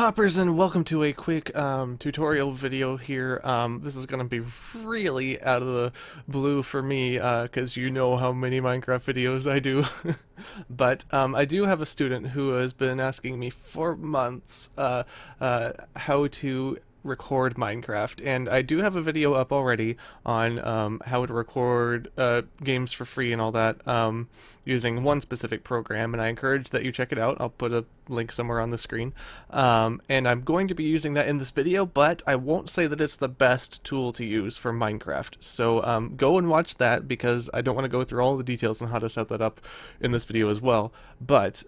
Hoppers, and welcome to a quick tutorial video here. This is going to be really out of the blue for me because you know how many Minecraft videos I do. But I do have a student who has been asking me for months how to record Minecraft, and I do have a video up already on how to record games for free and all that using one specific program, and I encourage that you check it out. I'll put a link somewhere on the screen, and I'm going to be using that in this video, but I won't say that it's the best tool to use for Minecraft, so go and watch that because I don't want to go through all the details on how to set that up in this video as well. But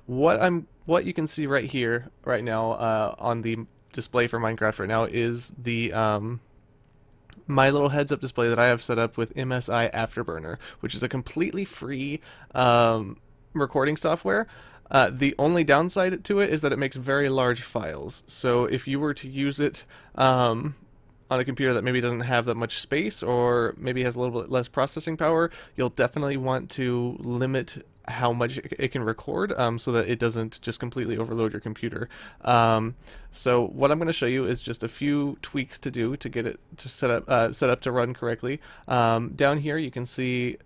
what you can see right here right now on the display for Minecraft right now is the my little heads-up display that I have set up with MSI Afterburner, which is a completely free recording software. The only downside to it is that it makes very large files. So if you were to use it on a computer that maybe doesn't have that much space or maybe has a little bit less processing power, you'll definitely want to limit how much it can record so that it doesn't just completely overload your computer. So what I'm going to show you is just a few tweaks to do to get it to set up to run correctly. Down here you can see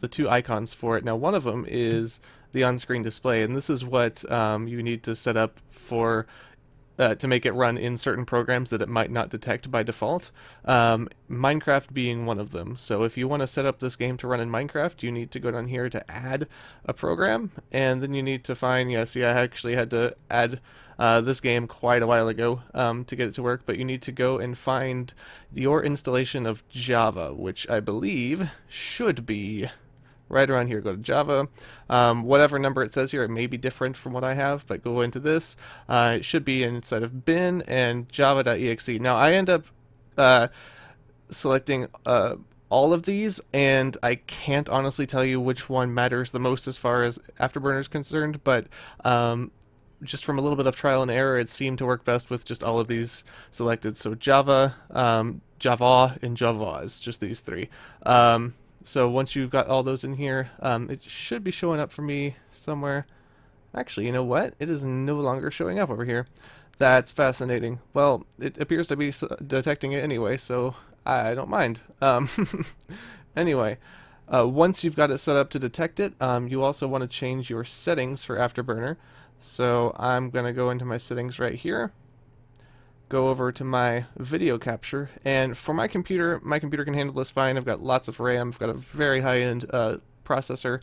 the two icons for it. Now one of them is the on-screen display, and this is what you need to set up for to make it run in certain programs that it might not detect by default, Minecraft being one of them. So if you want to set up this game to run in Minecraft, you need to go down here to add a program, and then you need to find, yeah, see, I actually had to add this game quite a while ago to get it to work, but you need to go and find your installation of Java, which I believe should be right around here. Go to Java, whatever number it says here, it may be different from what I have, but go into this. It should be inside of bin and java.exe. Now I end up selecting all of these, and I can't honestly tell you which one matters the most as far as Afterburner is concerned, but just from a little bit of trial and error, it seemed to work best with just all of these selected. So Java, Java, and Javas, just these three. So once you've got all those in here, it should be showing up for me somewhere. Actually, you know what? It is no longer showing up over here. That's fascinating. Well, it appears to be detecting it anyway, so I don't mind. Anyway, once you've got it set up to detect it, you also want to change your settings for Afterburner. So I'm going to go into my settings right here, go over to my video capture, and for my computer can handle this fine. I've got lots of RAM, I've got a very high-end processor,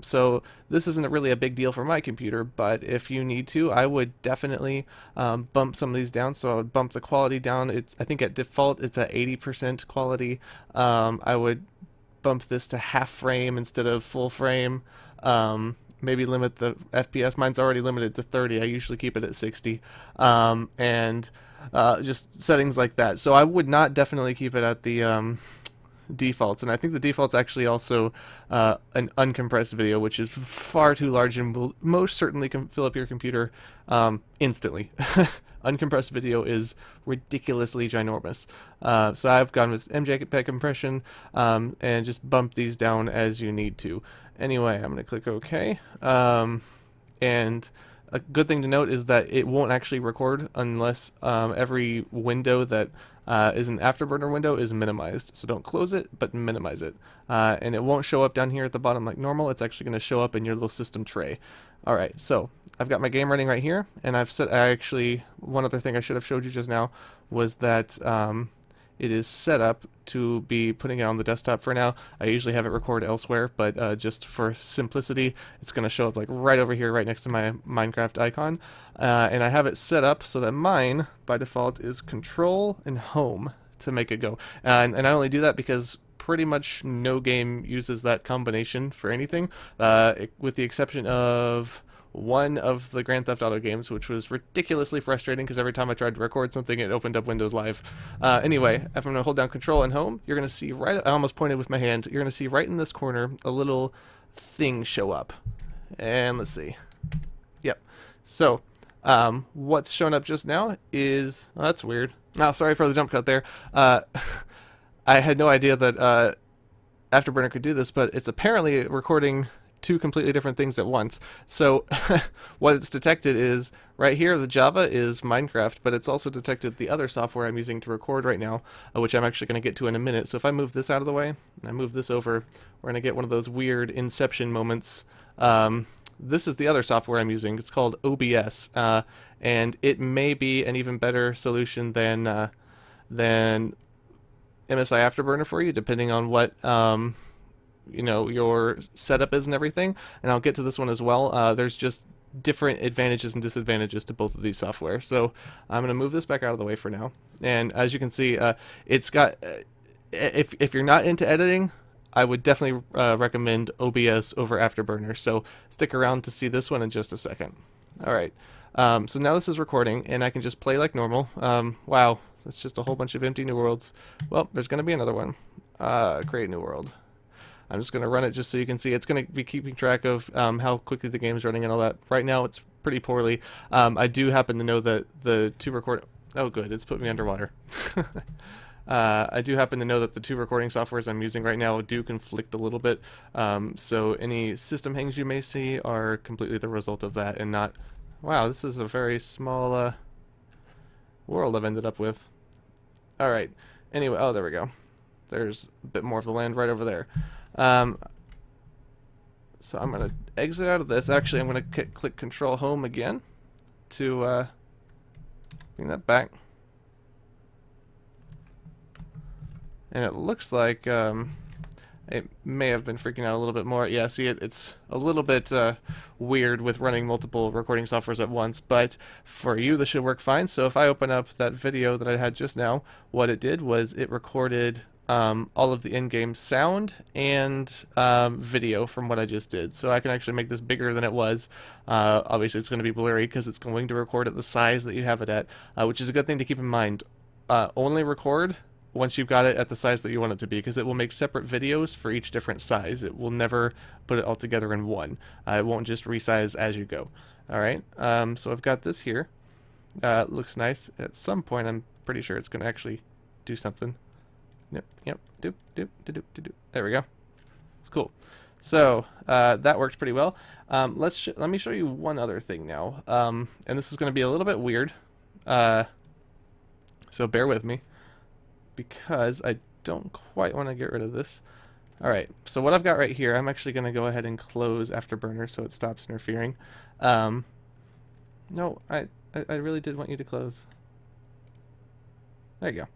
so this isn't really a big deal for my computer, but if you need to, I would definitely bump some of these down. So I would bump the quality down. I think at default it's at 80% quality. I would bump this to half frame instead of full frame. Maybe limit the FPS. Mine's already limited to 30. I usually keep it at 60. And just settings like that. So I would not definitely keep it at the defaults. And I think the default's actually also an uncompressed video, which is far too large and will most certainly fill up your computer instantly. Uncompressed video is ridiculously ginormous. So I've gone with MJPEG compression and just bump these down as you need to. Anyway, I'm going to click OK. And a good thing to note is that it won't actually record unless every window that is an Afterburner window is minimized. So don't close it, but minimize it. And it won't show up down here at the bottom like normal. It's actually going to show up in your little system tray. Alright, so I've got my game running right here, and I've set, one other thing I should have showed you just now was that it is set up to be putting it on the desktop for now. I usually have it record elsewhere, but just for simplicity, it's going to show up like right over here, right next to my Minecraft icon. And I have it set up so that mine, by default, is Control and Home to make it go. And I only do that because pretty much no game uses that combination for anything, with the exception of one of the Grand Theft Auto games, which was ridiculously frustrating because every time I tried to record something, it opened up Windows Live. Anyway, if I'm going to hold down Control and Home, you're going to see right, I almost pointed with my hand, you're going to see right in this corner a little thing show up. And let's see. Yep. So, what's shown up just now is, oh, that's weird. Oh, sorry for the jump cut there. I had no idea that Afterburner could do this, but it's apparently recording two completely different things at once. So what it's detected is right here, the Java is Minecraft, but it's also detected the other software I'm using to record right now, which I'm actually going to get to in a minute. So if I move this out of the way, and I move this over, we're going to get one of those weird Inception moments. This is the other software I'm using. It's called OBS, and it may be an even better solution than MSI Afterburner for you, depending on what you know, your setup is and everything. And I'll get to this one as well. There's just different advantages and disadvantages to both of these software. So I'm going to move this back out of the way for now. And as you can see, it's got if you're not into editing, I would definitely recommend OBS over Afterburner. So stick around to see this one in just a second. All right. So now this is recording, and I can just play like normal. Wow, that's just a whole bunch of empty new worlds. Well, there's going to be another one. Create new world. I'm just going to run it just so you can see. It's going to be keeping track of how quickly the game's running and all that. Right now, it's pretty poorly. I do happen to know that the two record... Oh, good. It's put me underwater. I do happen to know that the two recording softwares I'm using right now do conflict a little bit. So any system hangs you may see are completely the result of that and not... Wow, this is a very small world I've ended up with. Alright. Anyway, oh, there we go. There's a bit more of the land right over there. So I'm going to exit out of this. Actually, I'm going to click Control Home again to bring that back. And it looks like it may have been freaking out a little bit more. Yeah, see, it's a little bit weird with running multiple recording softwares at once, but for you, this should work fine. So if I open up that video that I had just now, what it did was it recorded all of the in-game sound and video from what I just did. So I can actually make this bigger than it was. Obviously, it's going to be blurry because it's going to record at the size that you have it at, which is a good thing to keep in mind. Only record once you've got it at the size that you want it to be, because it will make separate videos for each different size. It will never put it all together in one. It won't just resize as you go. Alright, so I've got this here. It looks nice. At some point, I'm pretty sure it's going to actually do something. Yep, doop, doop, doop, doop, doop. There we go. It's cool. So, that worked pretty well. Let me show you one other thing now. And this is going to be a little bit weird. So bear with me, because I don't quite want to get rid of this. Alright, so what I've got right here, I'm actually going to go ahead and close Afterburner so it stops interfering. No, I really did want you to close. There you go.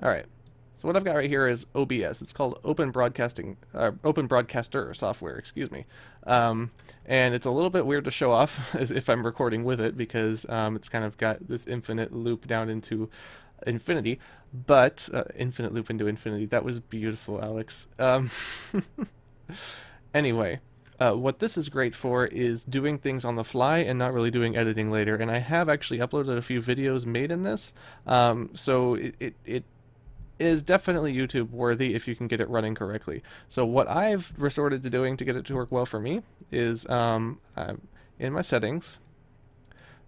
Alright, so what I've got right here is OBS. It's called Open Broadcaster software, excuse me. And it's a little bit weird to show off if I'm recording with it, because it's kind of got this infinite loop down into infinity, but infinite loop into infinity. That was beautiful, Alex. Anyway, what this is great for is doing things on the fly and not really doing editing later. And I have actually uploaded a few videos made in this, so it is definitely YouTube worthy if you can get it running correctly. So what I've resorted to doing to get it to work well for me is in my settings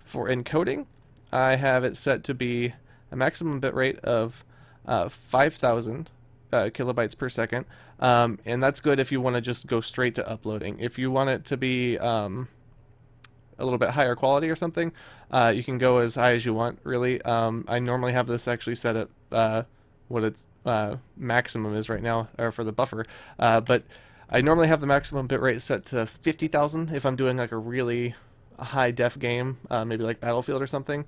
for encoding, I have it set to be a maximum bitrate of 5,000 kilobytes per second, and that's good if you want to just go straight to uploading. If you want it to be a little bit higher quality or something, you can go as high as you want, really. I normally have this actually set at what its maximum is right now, or for the buffer, but I normally have the maximum bitrate set to 50,000 if I'm doing like a really high def game, maybe like Battlefield or something.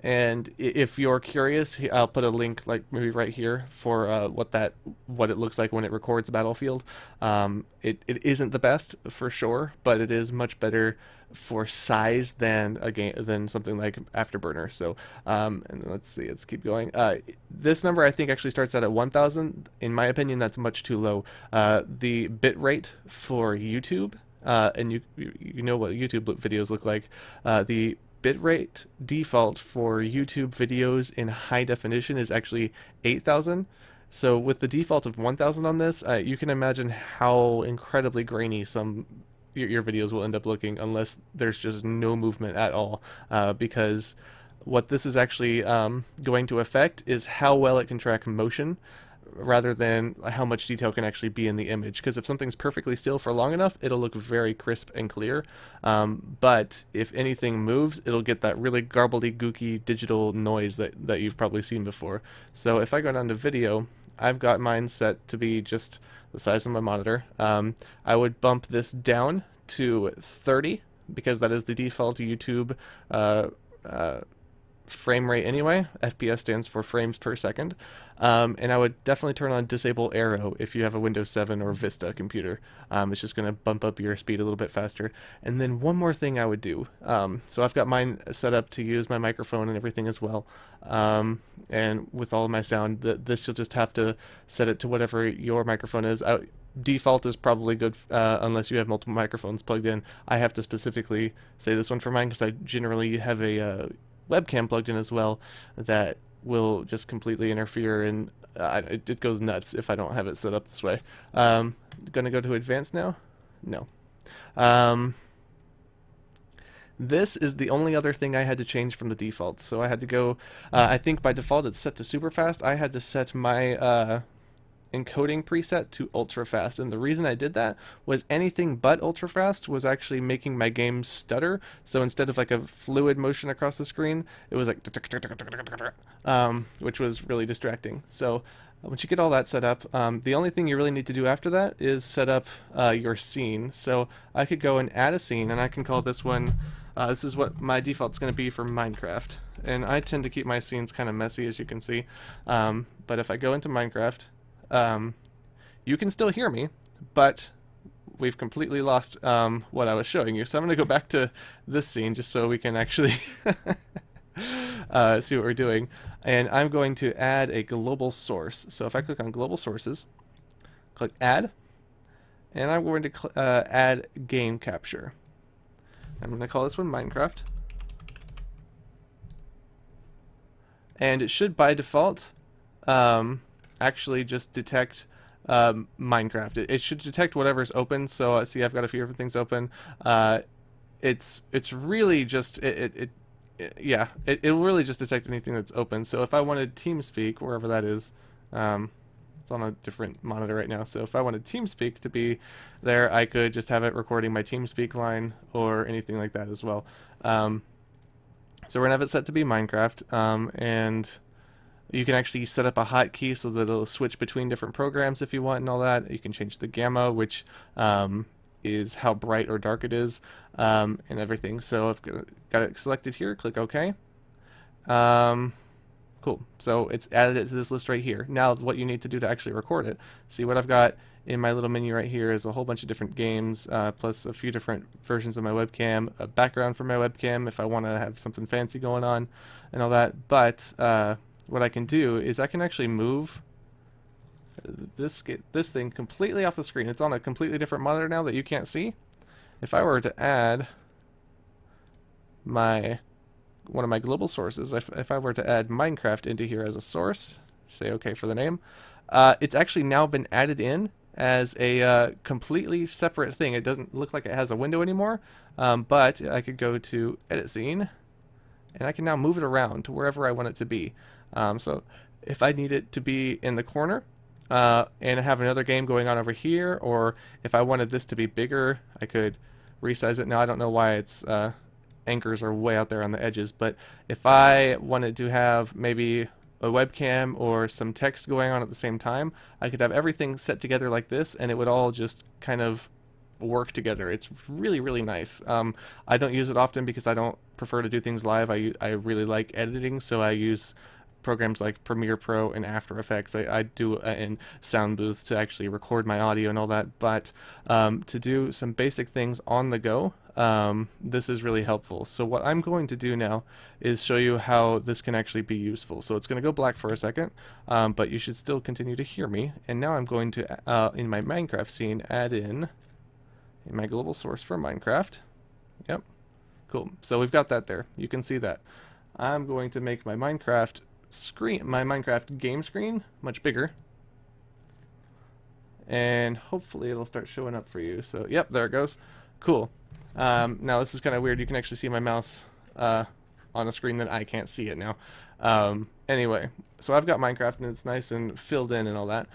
And if you're curious, I'll put a link, like maybe right here, for what it looks like when it records Battlefield. It isn't the best for sure, but it is much better for size than something like Afterburner. So and let's see, let's keep going. This number I think actually starts out at 1,000. In my opinion, that's much too low. The bit rate for YouTube, and you know what YouTube videos look like. The bitrate default for YouTube videos in high definition is actually 8,000. So with the default of 1,000 on this, you can imagine how incredibly grainy your videos will end up looking unless there's just no movement at all. Because what this is actually going to affect is how well it can track motion. rather than how much detail can actually be in the image. Because if something's perfectly still for long enough, it'll look very crisp and clear. But if anything moves, it'll get that really gobbledygooky digital noise that you've probably seen before. So if I go down to video, I've got mine set to be just the size of my monitor. I would bump this down to 30 because that is the default YouTube frame rate anyway. FPS stands for frames per second. And I would definitely turn on disable arrow if you have a Windows 7 or Vista computer. It's just going to bump up your speed a little bit faster. And then one more thing I would do. So I've got mine set up to use my microphone and everything as well. And with all of my sound, this you'll just have to set it to whatever your microphone is. Default is probably good unless you have multiple microphones plugged in. I have to specifically say this one for mine because I generally have a webcam plugged in as well that will just completely interfere, and it goes nuts if I don't have it set up this way. Gonna go to advanced now? No. This is the only other thing I had to change from the defaults. So I had to go, I think by default it's set to super fast. I had to set my encoding preset to ultra fast, and the reason I did that was anything but ultra fast was actually making my game stutter. So instead of like a fluid motion across the screen, it was like which was really distracting. So once you get all that set up, the only thing you really need to do after that is set up your scene. So I could go and add a scene, and I can call this one, this is what my default's going to be for Minecraft, and I tend to keep my scenes kind of messy, as you can see. But if I go into Minecraft, you can still hear me, but we've completely lost what I was showing you. So I'm going to go back to this scene just so we can actually see what we're doing. And I'm going to add a global source. So if I click on global sources, click add, and I'm going to add game capture. I'm going to call this one Minecraft. And it should by default actually just detect Minecraft. It should detect whatever's open. So see, I've got a few different things open. It's really just yeah, it'll really just detect anything that's open. So if I wanted TeamSpeak, wherever that is, it's on a different monitor right now. So if I wanted TeamSpeak to be there, I could just have it recording my TeamSpeak line or anything like that as well. So we're gonna have it set to be Minecraft, and you can actually set up a hotkey so that it'll switch between different programs if you want and all that. You can change the gamma, which is how bright or dark it is, and everything. So I've got it selected here, click OK. Cool. So it's added it to this list right here. Now what you need to do to actually record it, see what I've got in my little menu right here is a whole bunch of different games, plus a few different versions of my webcam, a background for my webcam if I want to have something fancy going on and all that. But what I can do is I can actually move this thing completely off the screen. It's on a completely different monitor now that you can't see. If I were to add one of my global sources, if I were to add Minecraft into here as a source, say OK for the name, it's actually now been added in as a completely separate thing. It doesn't look like it has a window anymore, but I could go to Edit Scene, and I can now move it around to wherever I want it to be. So if I need it to be in the corner and have another game going on over here, or if I wanted this to be bigger, I could resize it. Now I don't know why its anchors are way out there on the edges, but if I wanted to have maybe a webcam or some text going on at the same time, I could have everything set together like this, and it would all just kind of work together. It's really, really nice. I don't use it often because I don't prefer to do things live. I really like editing, so I use programs like Premiere Pro and After Effects. I do in Sound Booth to actually record my audio and all that, but to do some basic things on the go, this is really helpful. So what I'm going to do now is show you how this can actually be useful. So it's going to go black for a second, but you should still continue to hear me. And now I'm going to, in my Minecraft scene, add in my global source for Minecraft. Yep, cool. So we've got that there. You can see that. I'm going to make my Minecraft screen, my Minecraft game screen, much bigger, and hopefully it'll start showing up for you. So yep, there it goes. Cool. Now this is kind of weird. You can actually see my mouse on a screen that I can't see it now. Anyway, so I've got Minecraft and it's nice and filled in and all that.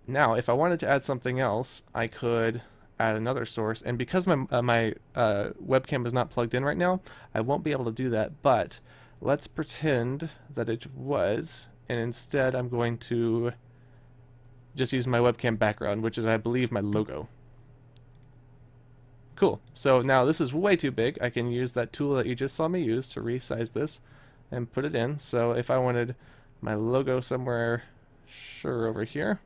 Now, if I wanted to add something else, I could add another source, and because my webcam is not plugged in right now, I won't be able to do that, but let's pretend that it was, and instead I'm going to just use my webcam background, which is, I believe, my logo. Cool. So now this is way too big. I can use that tool that you just saw me use to resize this and put it in. So if I wanted my logo somewhere, sure, over here,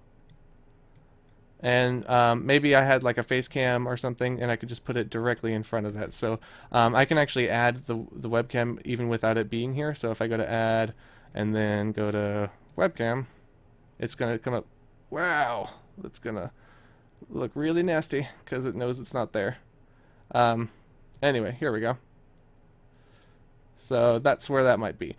and maybe I had like a face cam or something, and I could just put it directly in front of that. So I can actually add the webcam even without it being here. So if I go to add and then go to webcam, it's going to come up. Wow, it's going to look really nasty because it knows it's not there. Anyway, here we go. So that's where that might be.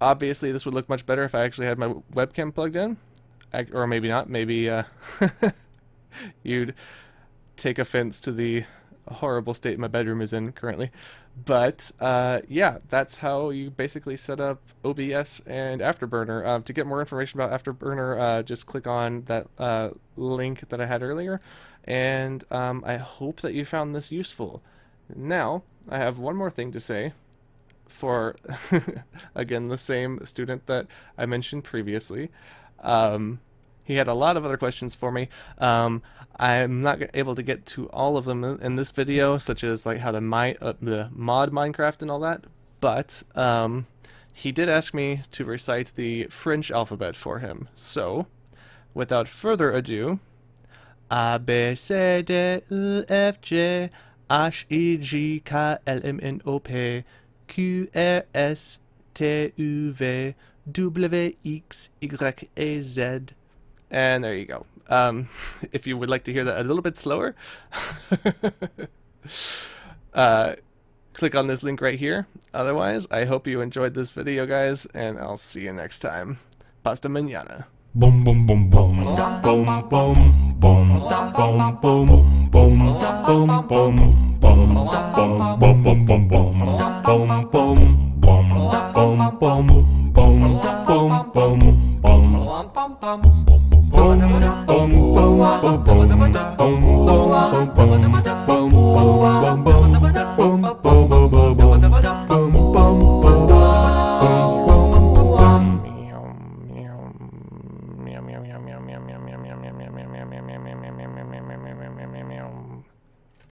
Obviously, this would look much better if I actually had my webcam plugged in. Or maybe not. Maybe you'd take offense to the horrible state my bedroom is in currently. But yeah, that's how you basically set up OBS and Afterburner. To get more information about Afterburner, just click on that link that I had earlier. And I hope that you found this useful. Now, I have one more thing to say for, again, the same student that I mentioned previously. He had a lot of other questions for me. I'm not able to get to all of them in this video, such as like how to mod Minecraft and all that, but he did ask me to recite the French alphabet for him. So, without further ado, A, B, C, D, E, F, G, H, I, J, K, L, M, N, O, P, Q, R, S, T, U, V, W, X, Y, A, Z. And there you go. If you would like to hear that a little bit slower, click on this link right here. Otherwise, I hope you enjoyed this video, guys, and I'll see you next time. Pasta mañana. Boom boom boom boom boom boom boom boom boom boom boom boom boom boom boom